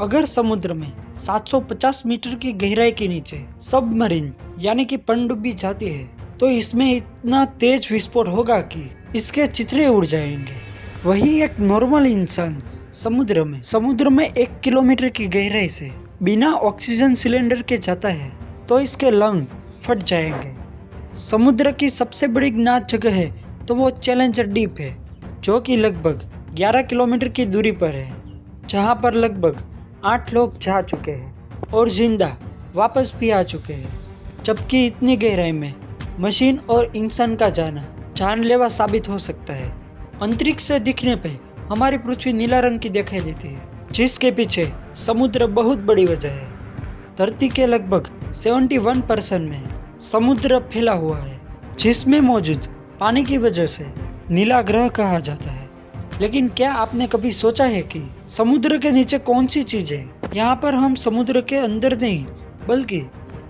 अगर समुद्र में 750 मीटर की गहराई के नीचे सबमरीन यानी कि पनडुब्बी जाती है तो इसमें इतना तेज विस्फोट होगा कि इसके चिथड़े उड़ जाएंगे। वही एक नॉर्मल इंसान समुद्र में 1 किलोमीटर की गहराई से बिना ऑक्सीजन सिलेंडर के जाता है तो इसके लंग फट जाएंगे। समुद्र की सबसे बड़ी ज्ञात जगह है तो वो चैलेंजर डीप है, जो कि लगभग 11 किलोमीटर की दूरी पर है, जहाँ पर लगभग 8 लोग जा चुके हैं और जिंदा वापस भी आ चुके हैं। जबकि इतनी गहराई में मशीन और इंसान का जाना जानलेवा साबित हो सकता है। अंतरिक्ष से दिखने पे हमारी पृथ्वी नीला रंग की दिखाई देती है, जिसके पीछे समुद्र बहुत बड़ी वजह है। धरती के लगभग 71% में समुद्र फैला हुआ है, जिसमें मौजूद पानी की वजह से नीला ग्रह कहा जाता है। लेकिन क्या आपने कभी सोचा है कि समुद्र के नीचे कौन सी चीज़ है? यहाँ पर हम समुद्र के अंदर नहीं बल्कि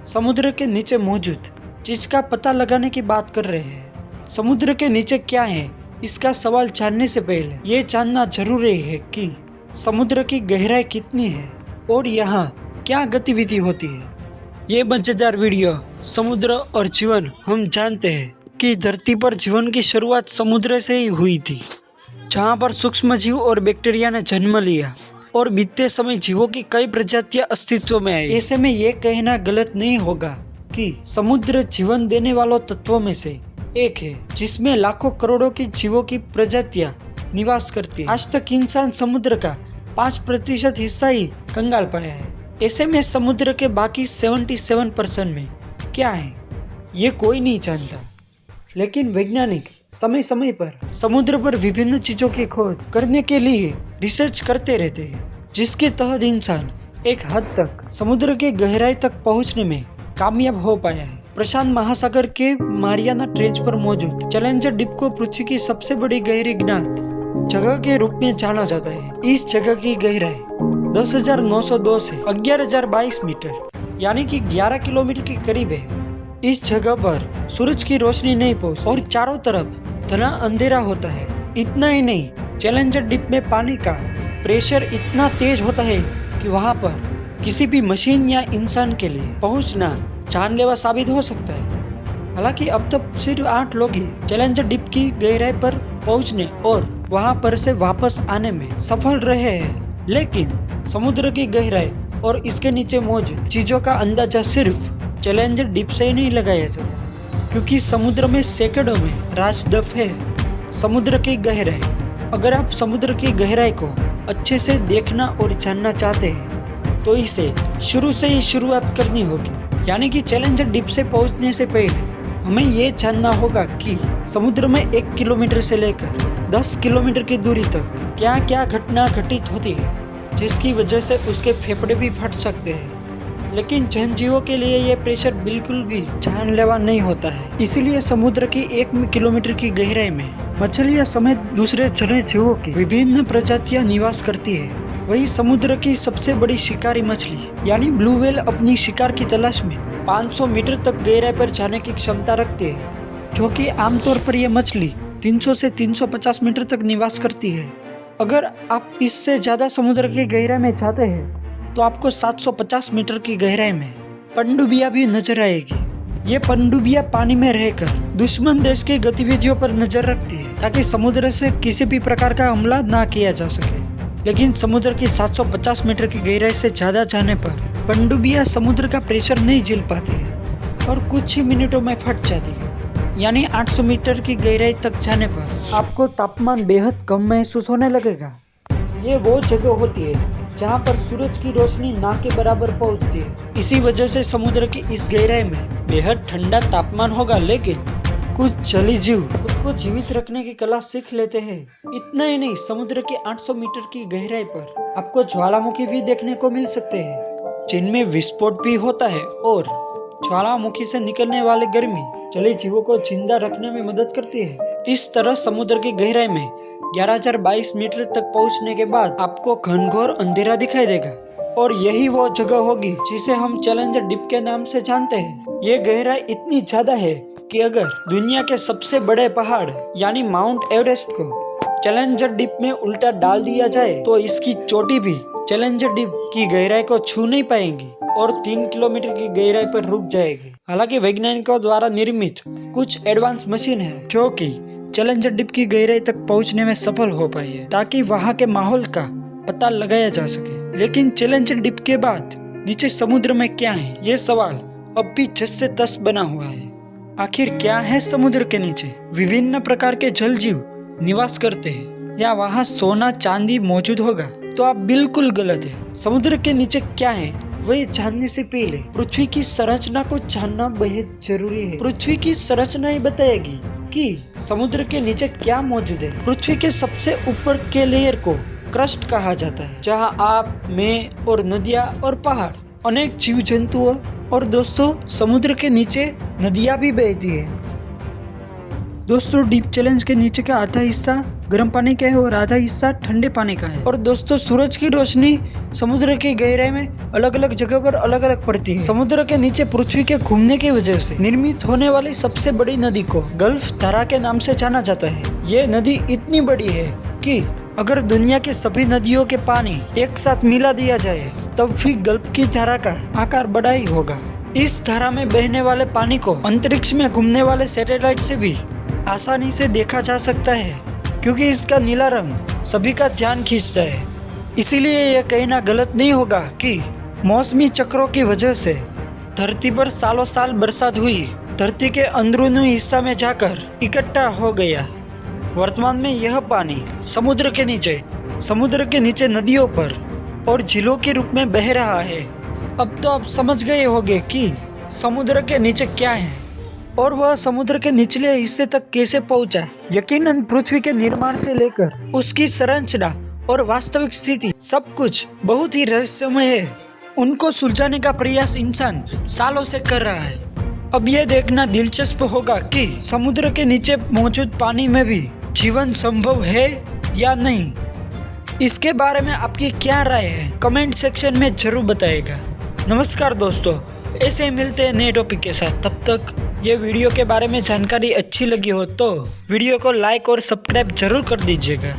समुद्र के नीचे मौजूद चीज का पता लगाने की बात कर रहे हैं। समुद्र के नीचे क्या है, इसका सवाल जानने से पहले ये जानना जरूरी है कि समुद्र की गहराई कितनी है और यहाँ क्या गतिविधि होती है। ये मजेदार वीडियो समुद्र और जीवन। हम जानते हैं कि धरती पर जीवन की शुरुआत समुद्र से ही हुई थी, जहाँ पर सूक्ष्म जीव और बैक्टीरिया ने जन्म लिया और बीतते समय जीवों की कई प्रजातियां अस्तित्व में आई। ऐसे में ये कहना गलत नहीं होगा कि समुद्र जीवन देने वालों तत्वों में से एक है, जिसमें लाखों करोड़ों की जीवों की प्रजातियां निवास करती है। आज तक इंसान समुद्र का 5% हिस्सा ही कंगाल पाया है। ऐसे में समुद्र के बाकी 77% में क्या है, ये कोई नहीं जानता। लेकिन वैज्ञानिक समय समय पर समुद्र पर विभिन्न चीजों की खोज करने के लिए रिसर्च करते रहते हैं, जिसके तहत इंसान एक हद तक समुद्र के गहराई तक पहुंचने में कामयाब हो पाया है। प्रशांत महासागर के मारियाना ट्रेंच पर मौजूद चैलेंजर डीप को पृथ्वी की सबसे बड़ी गहरी ज्ञात जगह के रूप में जाना जाता है। इस जगह की गहराई 10,902 से 11,022 मीटर यानी कि 11 किलोमीटर के करीब है। इस जगह पर सूरज की रोशनी नहीं पहुंचती और चारों तरफ घना अंधेरा होता है। इतना ही नहीं, चैलेंजर डीप में पानी का प्रेशर इतना तेज होता है कि वहां पर किसी भी मशीन या इंसान के लिए पहुंचना जानलेवा साबित हो सकता है। हालांकि अब तक सिर्फ 8 लोग ही चैलेंजर डीप की गहराई पर पहुंचने और वहां पर से वापस आने में सफल रहे हैं। लेकिन समुद्र की गहराई और इसके नीचे मौजूद चीजों का अंदाजा सिर्फ चैलेंजर डीप से ही नहीं लगाया जाता, क्योंकि समुद्र में सैकड़ों में राजदफ है। समुद्र की गहराई, अगर आप समुद्र की गहराई को अच्छे से देखना और जानना चाहते हैं तो इसे शुरू से ही शुरुआत करनी होगी। यानी कि चैलेंजर डीप से पहुंचने से पहले हमें ये जानना होगा कि समुद्र में 1 किलोमीटर से लेकर 10 किलोमीटर की दूरी तक क्या क्या घटना घटित होती है, जिसकी वजह से उसके फेफड़े भी फट सकते हैं। लेकिन जनजीवों के लिए ये प्रेशर बिल्कुल भी जानलेवा नहीं होता है। इसीलिए समुद्र की 1 किलोमीटर की गहराई में मछलियां समेत दूसरे जलीय जीवों की विभिन्न प्रजातियां निवास करती है। वही समुद्र की सबसे बड़ी शिकारी मछली यानी ब्लू व्हेल अपनी शिकार की तलाश में 500 मीटर तक गहराई पर जाने की क्षमता रखती है, जो कि आमतौर पर यह मछली 300 से 350 मीटर तक निवास करती है। अगर आप इससे ज्यादा समुद्र की गहराई में जाते हैं तो आपको 750 मीटर की गहराई में पनडुब्बियां भी नजर आएगी। ये पनडुब्बियां पानी में रहकर दुश्मन देश की गतिविधियों पर नजर रखती है, ताकि समुद्र से किसी भी प्रकार का हमला ना किया जा सके। लेकिन समुद्र की 750 मीटर की गहराई से ज्यादा जाने पर पनडुब्बियां समुद्र का प्रेशर नहीं झेल पाती है और कुछ ही मिनटों में फट जाती है। यानी 800 मीटर की गहराई तक जाने पर आपको तापमान बेहद कम महसूस होने लगेगा। ये वो जगह होती है जहाँ पर सूरज की रोशनी ना के बराबर पहुँचती है। इसी वजह से समुद्र की इस गहराई में बेहद ठंडा तापमान होगा। लेकिन कुछ जलीय जीव खुद को जीवित रखने की कला सीख लेते हैं। इतना ही नहीं, समुद्र की 800 मीटर की गहराई पर आपको ज्वालामुखी भी देखने को मिल सकते हैं, जिनमें विस्फोट भी होता है और ज्वालामुखी से निकलने वाली गर्मी जलीय जीवों को जिंदा रखने में मदद करती है। इस तरह समुद्र की गहराई में 11,022 मीटर तक पहुंचने के बाद आपको घनघोर अंधेरा दिखाई देगा और यही वो जगह होगी जिसे हम चैलेंजर डीप के नाम से जानते हैं। ये गहराई इतनी ज्यादा है कि अगर दुनिया के सबसे बड़े पहाड़ यानी माउंट एवरेस्ट को चैलेंजर डीप में उल्टा डाल दिया जाए तो इसकी चोटी भी चैलेंजर डीप की गहराई को छू नहीं पाएंगी और 3 किलोमीटर की गहराई पर रुक जाएगी। हालांकि वैज्ञानिकों द्वारा निर्मित कुछ एडवांस मशीन है जो कि चैलेंजर डीप की गहराई तक पहुंचने में सफल हो पाई है ताकि वहां के माहौल का पता लगाया जा सके। लेकिन चैलेंजर डीप के बाद नीचे समुद्र में क्या है, ये सवाल अब भी जस से तस बना हुआ है। आखिर क्या है समुद्र के नीचे? विभिन्न प्रकार के जल जीव निवास करते हैं या वहाँ सोना चांदी मौजूद होगा? तो आप बिल्कुल गलत है। समुद्र के नीचे क्या है वही जानने से पहले पृथ्वी की संरचना को जानना बेहद जरूरी है। पृथ्वी की संरचना ही बताएगी कि समुद्र के नीचे क्या मौजूद है। पृथ्वी के सबसे ऊपर के लेयर को क्रस्ट कहा जाता है, जहाँ आप, मैं और नदियाँ और पहाड़, अनेक जीव जंतुओं और दोस्तों समुद्र के नीचे नदियाँ भी बहती है। दोस्तों डीप चैलेंज के नीचे का आधा हिस्सा गर्म पानी का है और आधा हिस्सा ठंडे पानी का है। और दोस्तों सूरज की रोशनी समुद्र की गहराई में अलग अलग जगह पर अलग अलग पड़ती है। समुद्र के नीचे पृथ्वी के घूमने की वजह से निर्मित होने वाली सबसे बड़ी नदी को गल्फ धारा के नाम से जाना जाता है। ये नदी इतनी बड़ी है कि अगर दुनिया की सभी नदियों के पानी एक साथ मिला दिया जाए तब भी गल्फ की धारा का आकार बड़ा ही होगा। इस धारा में बहने वाले पानी को अंतरिक्ष में घूमने वाले सैटेलाइट से भी आसानी से देखा जा सकता है क्योंकि इसका नीला रंग सभी का ध्यान खींचता है। इसीलिए यह कहना गलत नहीं होगा कि मौसमी चक्रों की वजह से धरती पर सालों साल बरसात हुई, धरती के अंदरूनी हिस्सा में जाकर इकट्ठा हो गया। वर्तमान में यह पानी समुद्र के नीचे नदियों पर और झीलों के रूप में बह रहा है। अब तो आप समझ गए होंगे कि समुद्र के नीचे क्या है और वह समुद्र के निचले हिस्से तक कैसे पहुंचा। यकीनन पृथ्वी के निर्माण से लेकर उसकी संरचना और वास्तविक स्थिति सब कुछ बहुत ही रहस्यमय है। उनको सुलझाने का प्रयास इंसान सालों से कर रहा है। अब यह देखना दिलचस्प होगा कि समुद्र के नीचे मौजूद पानी में भी जीवन संभव है या नहीं। इसके बारे में आपकी क्या राय है कमेंट सेक्शन में जरूर बताइएगा। नमस्कार दोस्तों, ऐसे ही मिलते हैं नए टॉपिक के साथ। तब तक ये वीडियो के बारे में जानकारी अच्छी लगी हो तो वीडियो को लाइक और सब्सक्राइब जरूर कर दीजिएगा।